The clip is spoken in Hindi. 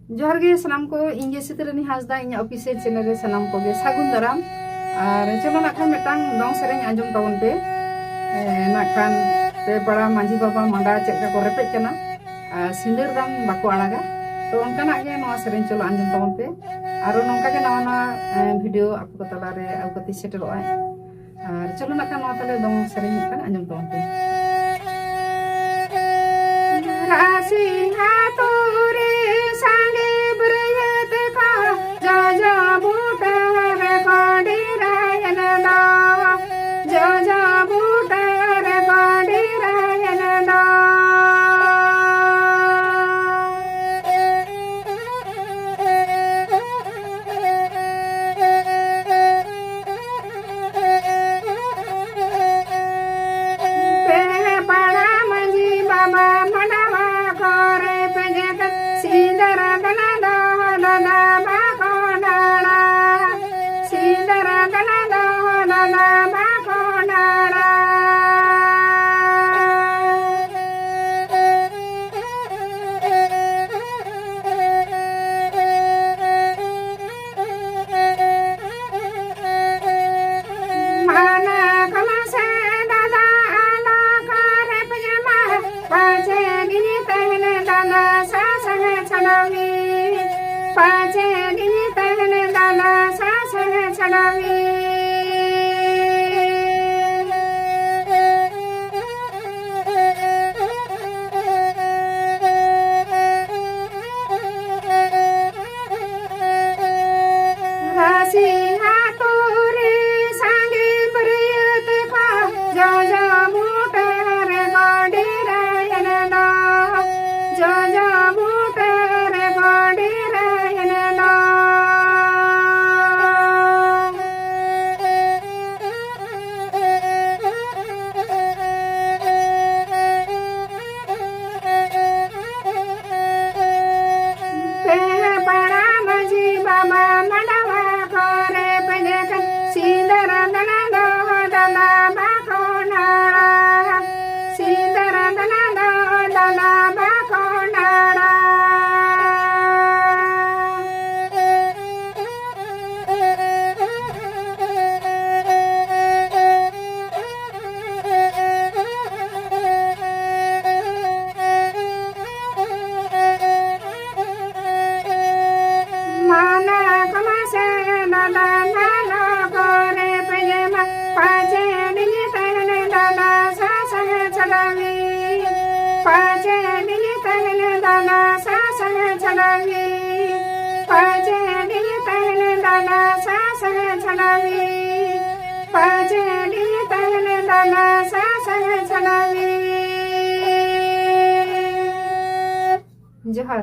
जोहार गे सलाम को इंगे सितरनी हासदा इन ऑफिशियल चैनल रे सलाम को गे सागुन दाराम और चलो नाखान मेटांग दong सेरें आंजम ताबन पे नाखान पे बड़ा मांझी बाबा मांडा चेका को रेपेज कना सिंदूर दाम बाको आड़ागा तो उनका गे नवा सेरें चलो आंजम ताबन पे और नौका के नवा वीडियो आपको तला रे आउकती सेटलोआ और चलो नाखान नवा तले dong सेरें kan आंजम ताबन पे राशि हातुरे सांगे ब्रयत का जा जा बूटा रे काडी रायन दा जा जा बूटा रे काडी रायन दा पे बड़ा मंजी बाबा मडवा करे पेजक सीधर गना दा दा बाको डाड़ा सीधर गना दा दा बाको डाड़ा माना कमा से दादा आला करे पजमा पाचे दिन तहने दादा सासह छड़ावी पाचे दिन तहने दादा सासह छड़ावी राशि हातुरे सांगे ब्रयत का जा जा बूटा रे काडी रायन दा जा जा बूटा रे काडी रायन दा पे बड़ा मजी बाबा मडवा करे पेजक सीधर दना दो दला बाको नाड़ा सीधर दना दो दला बाको नाड़ा माना कमा से दादा नालो करे पेजमा पाचे दिन तहने दादा सासह छड़ावी पाचे दिन तहने दादा सासह छड़ावी पाचे दिन तहने दादा सासह छड़ावी पाचे दिन तहने दादा सासह छड़ावी जोहार।